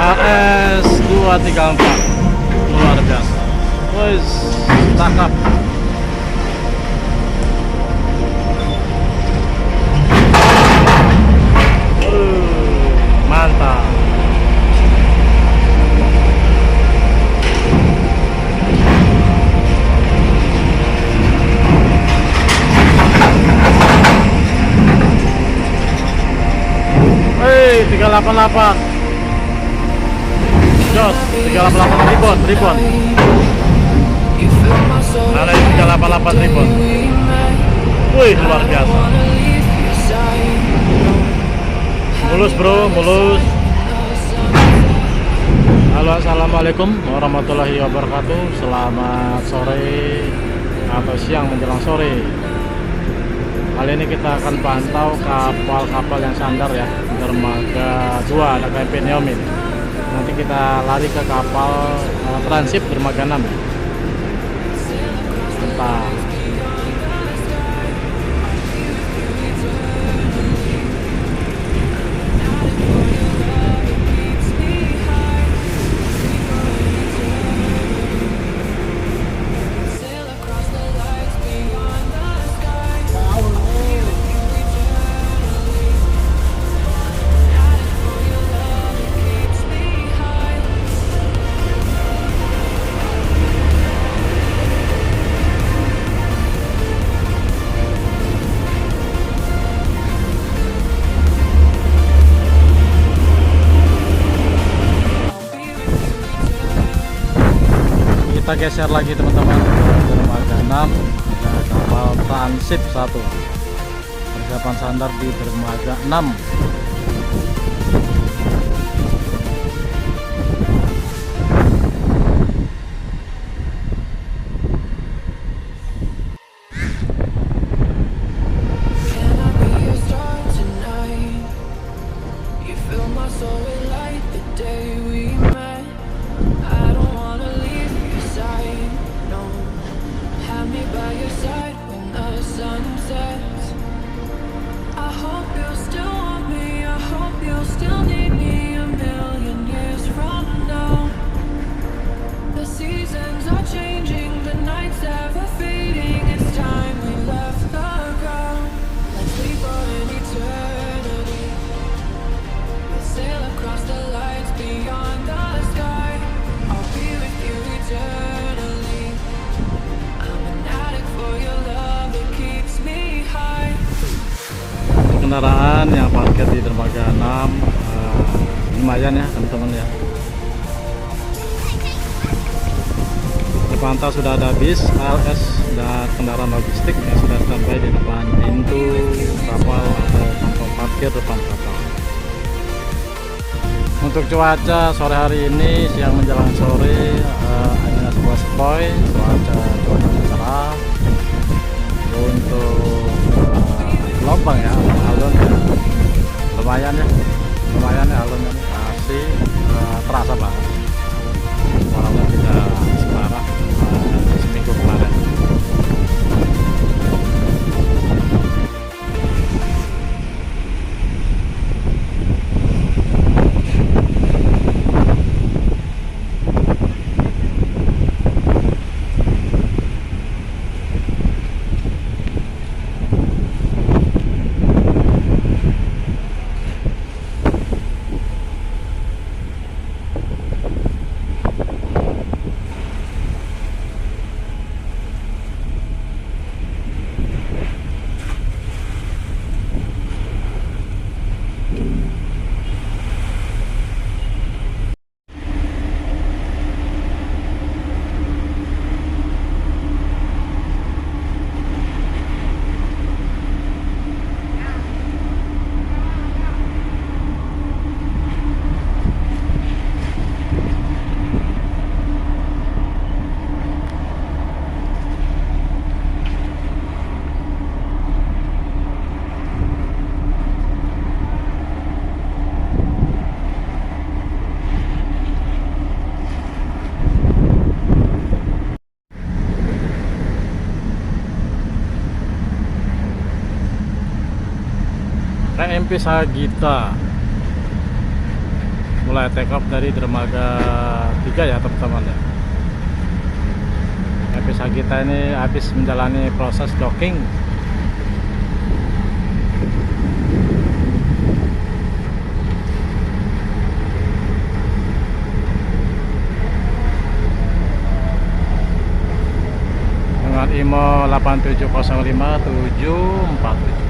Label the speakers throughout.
Speaker 1: LS234 luar biasa. Wes, cakep. Mantap. Hei, 388 Jos, 388 ribon. Mana ini 388 ribon. Wih, luar biasa. Mulus bro, mulus. Halo, assalamualaikum warahmatullahi wabarakatuh. Selamat sore atau siang menjelang sore. Kali ini kita akan pantau kapal-kapal yang sandar ya, dermaga 2 ada KMP Neomin. Nanti kita lari ke kapal transip dermaga 6 ya. Mantap. Kita geser lagi teman-teman, dermaga 6 ada kapal transip 1, persiapan sandar di dermaga 6. Kendaraan yang parkir di dermaga 6 lumayan ya teman-teman ya. Terpantau sudah ada bis, LS dan kendaraan logistik yang sudah standby di depan pintu kapal atau kantong parkir depan kapal. Untuk cuaca sore hari ini, siang menjelang sore, hanya sepoi-sepoi, cuaca cerah. Untuk gelombang ya, alun ya, lumayan ya alunnya, masih terasa banget walaupun tidak separah seminggu kemarin. KMP Sagita. mulai take off dari dermaga 3 ya teman-teman ya. FPSH kita ini habis menjalani proses docking. Dengan IMO 8705747.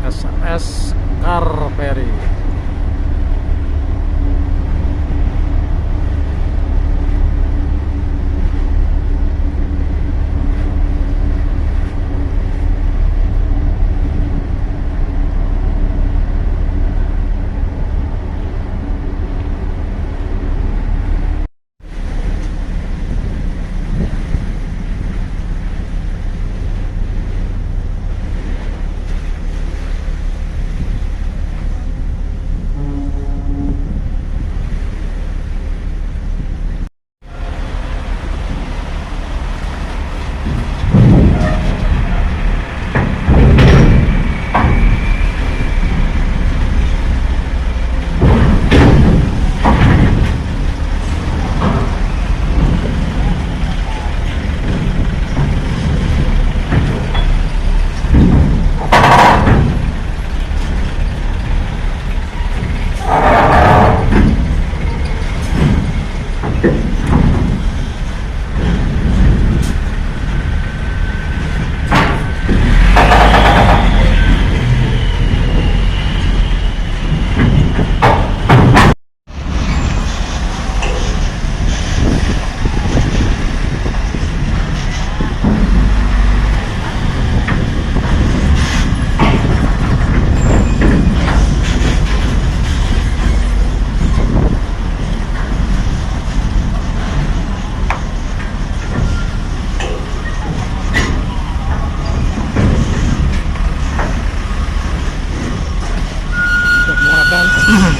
Speaker 1: SMS Car Ferry.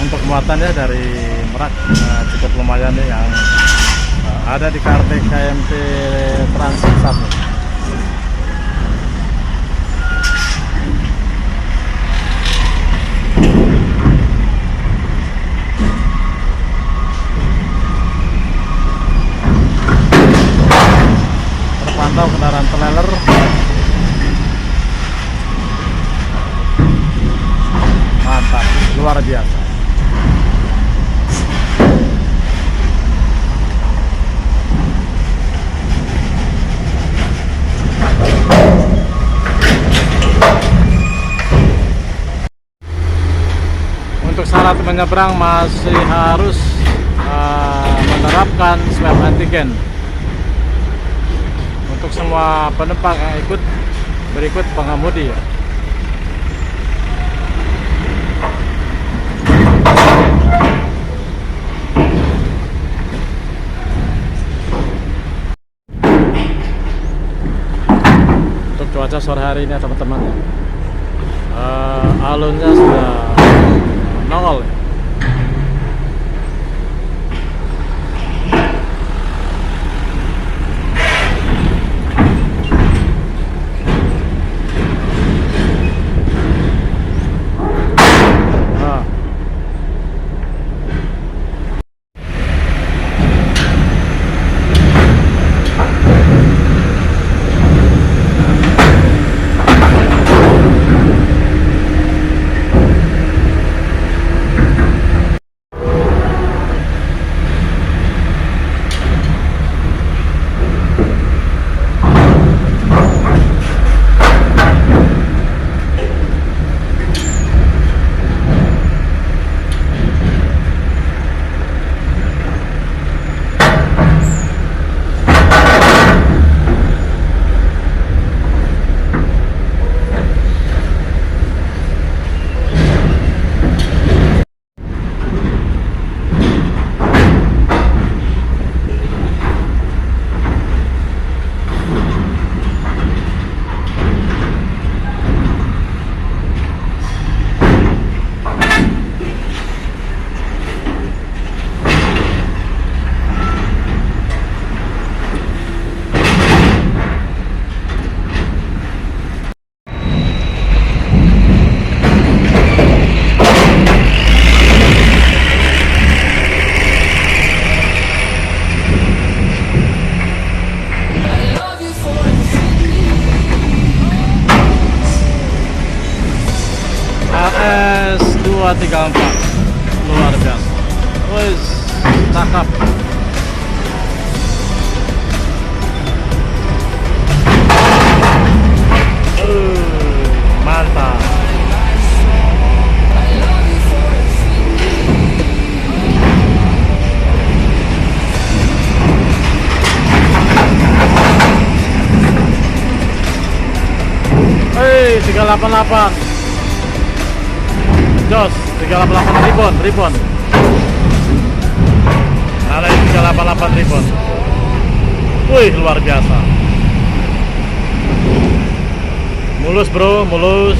Speaker 1: Untuk muatannya dari Merak cukup lumayan nih yang ada di Kartik KMP Transit 1. Terpantau kendaraan trailer mantap, luar biasa. Untuk syarat menyeberang masih harus menerapkan swab antigen. Untuk semua penumpang yang ikut berikut pengemudi ya. Untuk cuaca sore hari ini teman-teman, alunnya sudah nongol ya. 334 luar biasa. Wes cakep. Mantap. Hei, 388 Jos, 388 ribon Ada 388 ribon. Wih, luar biasa. Mulus bro, mulus.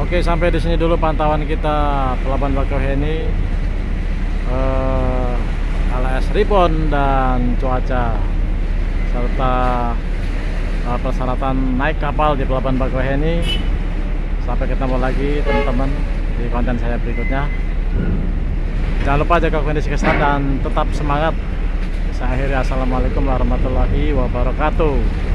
Speaker 1: Oke, sampai di sini dulu pantauan kita Pelabuhan Bakauheni, alias ribon dan cuaca serta persyaratan naik kapal di Pelabuhan Bakauheni. Sampai ketemu lagi teman-teman di konten saya berikutnya. Jangan lupa jaga kondisi kesehatan dan tetap semangat. Saya akhiri, assalamualaikum warahmatullahi wabarakatuh.